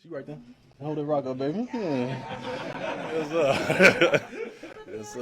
She right there. Hold that rock up, baby. Yeah. Yes,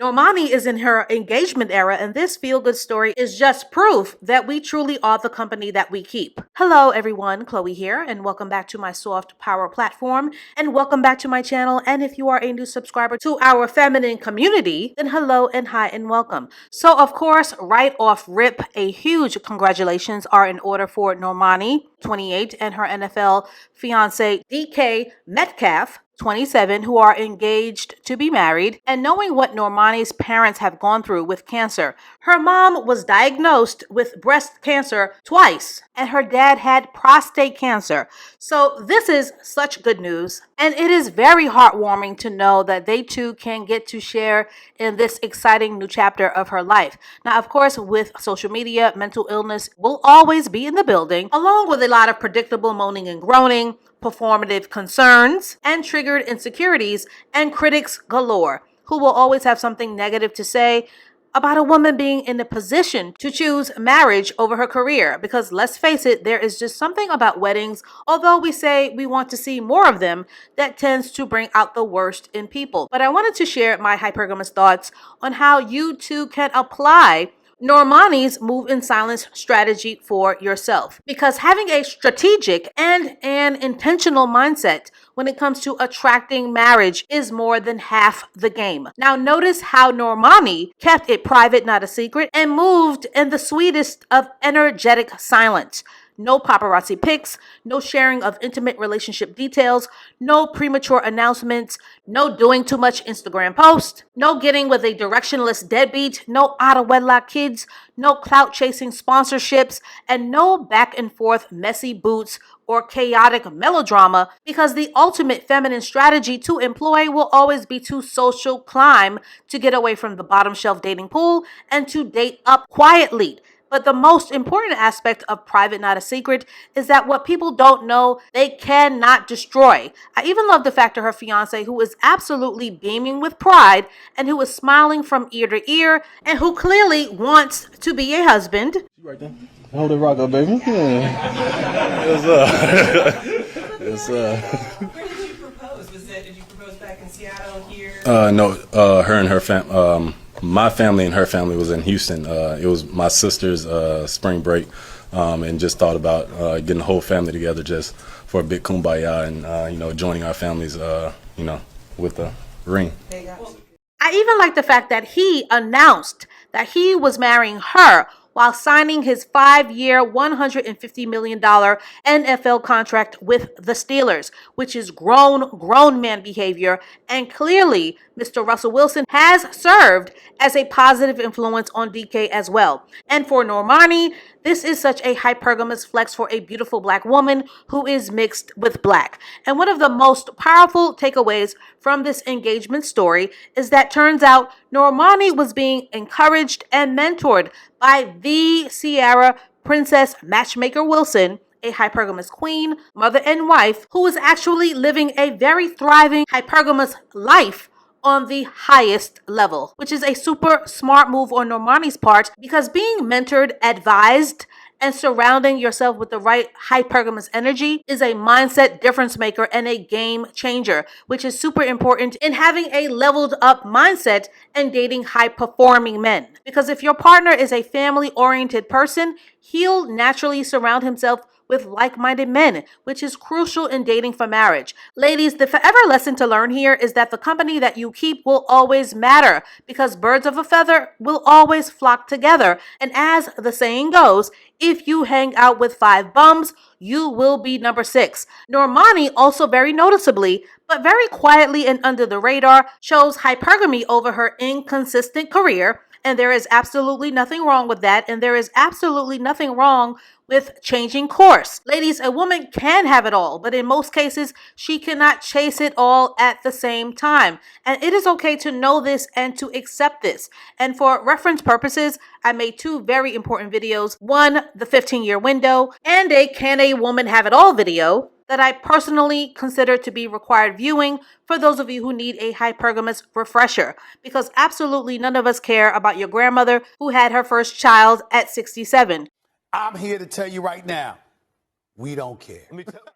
Normani is in her engagement era, and this feel-good story is just proof that we truly are the company that we keep. Hello, everyone. Chloe here, and welcome back to my soft power platform, and welcome back to my channel. And if you are a new subscriber to our feminine community, then hello and hi and welcome. So, of course, right off rip, a huge congratulations are in order for Normani, 28, and her NFL fiance DK Metcalf, 27, who are engaged to be married. And knowing what Normani's parents have gone through with cancer, her mom was diagnosed with breast cancer twice, and her dad had prostate cancer. So this is such good news. And it is very heartwarming to know that they too can get to share in this exciting new chapter of her life. Now, of course, with social media, mental illness will always be in the building, along with a lot of predictable moaning and groaning, performative concerns, and triggered insecurities, and critics galore who will always have something negative to say about a woman being in a position to choose marriage over her career. Because let's face it, there is just something about weddings, although we say we want to see more of them, that tends to bring out the worst in people. But I wanted to share my hypergamous thoughts on how you too can apply Normani's move in silence strategy for yourself. Because having a strategic and an intentional mindset when it comes to attracting marriage is more than half the game. Now, notice how Normani kept it private, not a secret, and moved in the sweetest of energetic silence. No paparazzi pics, no sharing of intimate relationship details, no premature announcements, no doing too much Instagram posts, no getting with a directionless deadbeat, no out of wedlock kids, no clout chasing sponsorships, and no back and forth messy boots or chaotic melodrama, because the ultimate feminine strategy to employ will always be to social climb, to get away from the bottom shelf dating pool and to date up quietly. But the most important aspect of private, not a secret, is that what people don't know, they cannot destroy. I even love the fact of her fiance, who is absolutely beaming with pride and who is smiling from ear to ear and who clearly wants to be a husband. She right there. Hold that rock up, baby. Yeah. Yes, Where did you propose? Did you propose back in Seattle here? No, her and her my family and her family was in Houston. It was my sister's spring break, and just thought about getting the whole family together just for a big kumbaya and joining our families, with the ring. I even like the fact that he announced that he was marrying her while signing his 5-year, $150 million NFL contract with the Steelers, which is grown man behavior. And clearly, Mr. Russell Wilson has served as a positive influence on DK as well. And for Normani, this is such a hypergamous flex for a beautiful black woman who is mixed with black. And one of the most powerful takeaways from this engagement story is that turns out Normani was being encouraged and mentored by the Sierra Princess Matchmaker Wilson, a hypergamous queen, mother, and wife who is actually living a very thriving hypergamous life on the highest level, which is a super smart move on Normani's part, because being mentored, advised, and surrounding yourself with the right hypergamous energy is a mindset difference maker and a game changer, which is super important in having a leveled up mindset and dating high performing men. Because if your partner is a family oriented person, he'll naturally surround himself with like-minded men, which is crucial in dating for marriage. Ladies, the forever lesson to learn here is that the company that you keep will always matter, because birds of a feather will always flock together. And as the saying goes, if you hang out with 5 bums, you will be number 6. Normani also very noticeably, but very quietly and under the radar, chose hypergamy over her inconsistent career. And there is absolutely nothing wrong with that. And there is absolutely nothing wrong with changing course. Ladies, a woman can have it all, but in most cases, she cannot chase it all at the same time. And it is okay to know this and to accept this. And for reference purposes, I made 2 very important videos. One, the 15-year window, and a Can a Woman Have It All video that I personally consider to be required viewing for those of you who need a hypergamous refresher, because absolutely none of us care about your grandmother who had her first child at 67. I'm here to tell you right now, We don't care.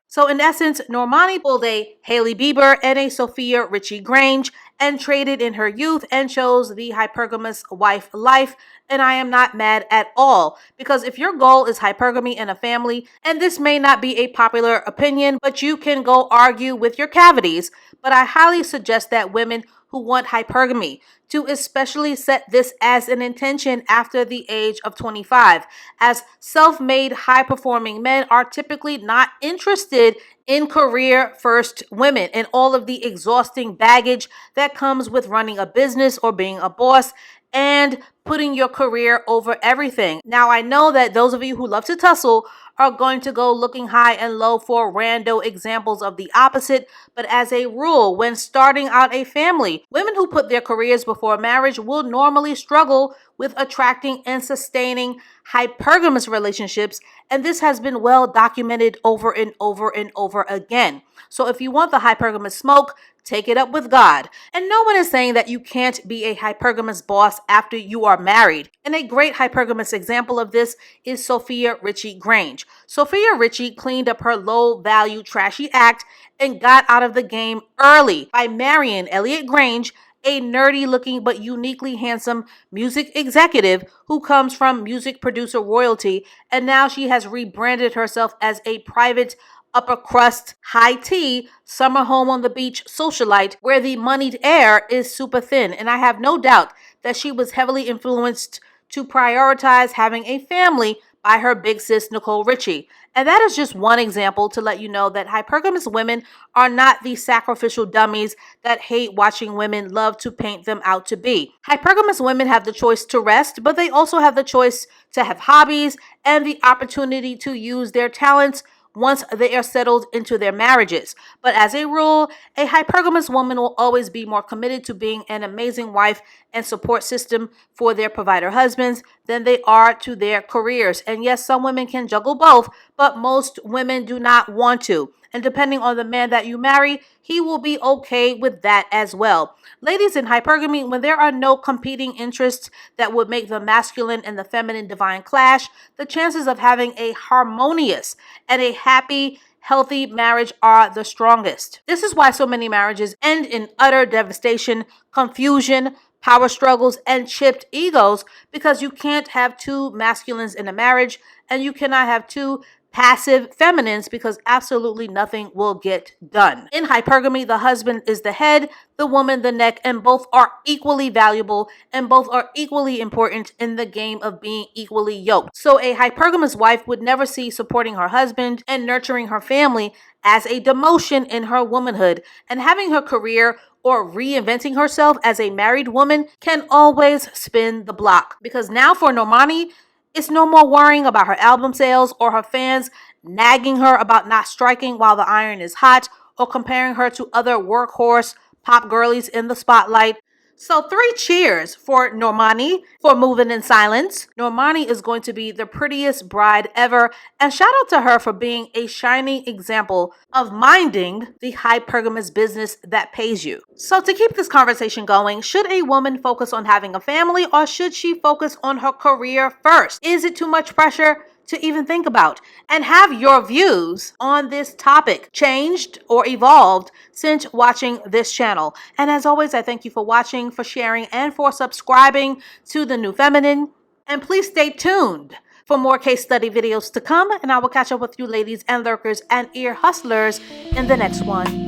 So in essence, Normani pulled a Hailey Bieber and a Sophia Richie Grange and traded in her youth and chose the hypergamous wife life. And I am not mad at all, because if your goal is hypergamy in a family, and this may not be a popular opinion, but you can go argue with your cavities, but I highly suggest that women who want hypergamy to especially set this as an intention after the age of 25, as self-made high-performing men are typically not interested in career first women and all of the exhausting baggage that comes with running a business or being a boss and putting your career over everything. Now, I know that those of you who love to tussle are going to go looking high and low for rando examples of the opposite, but as a rule, when starting out a family, women who put their careers before marriage will normally struggle with attracting and sustaining hypergamous relationships, and this has been well documented over and over and over again. So if you want the hypergamous smoke, take it up with God. And no one is saying that you can't be a hypergamous boss after you are married. And a great hypergamous example of this is Sophia Richie Grange. Sophia Richie cleaned up her low-value, trashy act and got out of the game early by marrying Elliot Grange, a nerdy-looking but uniquely handsome music executive who comes from music producer royalty, and now she has rebranded herself as a private upper crust, high tea, summer home on the beach socialite where the moneyed air is super thin. And I have no doubt that she was heavily influenced to prioritize having a family by her big sis, Nicole Richie. And that is just one example to let you know that hypergamous women are not the sacrificial dummies that hate watching women love to paint them out to be. Hypergamous women have the choice to rest, but they also have the choice to have hobbies and the opportunity to use their talents once they are settled into their marriages. But as a rule, a hypergamous woman will always be more committed to being an amazing wife and support system for their provider husbands than they are to their careers. And yes, some women can juggle both, but most women do not want to. And depending on the man that you marry, he will be okay with that as well. Ladies, in hypergamy, when there are no competing interests that would make the masculine and the feminine divine clash, the chances of having a harmonious and a happy, healthy marriage are the strongest. This is why so many marriages end in utter devastation, confusion, power struggles, and chipped egos, because you can't have two masculines in a marriage and you cannot have two passive feminines, because absolutely nothing will get done. In hypergamy, the husband is the head, the woman the neck, and both are equally valuable and both are equally important in the game of being equally yoked. So a hypergamous wife would never see supporting her husband and nurturing her family as a demotion in her womanhood, and having her career or reinventing herself as a married woman can always spin the block. Because now for Normani, it's no more worrying about her album sales or her fans nagging her about not striking while the iron is hot, or comparing her to other workhorse pop girlies in the spotlight. So 3 cheers for Normani for moving in silence. Normani is going to be the prettiest bride ever, and shout out to her for being a shining example of minding the hypergamous business that pays you. So to keep this conversation going, should a woman focus on having a family, or should she focus on her career first? Is it too much pressure to even think about? And have your views on this topic changed or evolved since watching this channel? And as always, I thank you for watching, for sharing, and for subscribing to The New Feminine. And please stay tuned for more case study videos to come, and I will catch up with you ladies and lurkers and ear hustlers in the next one.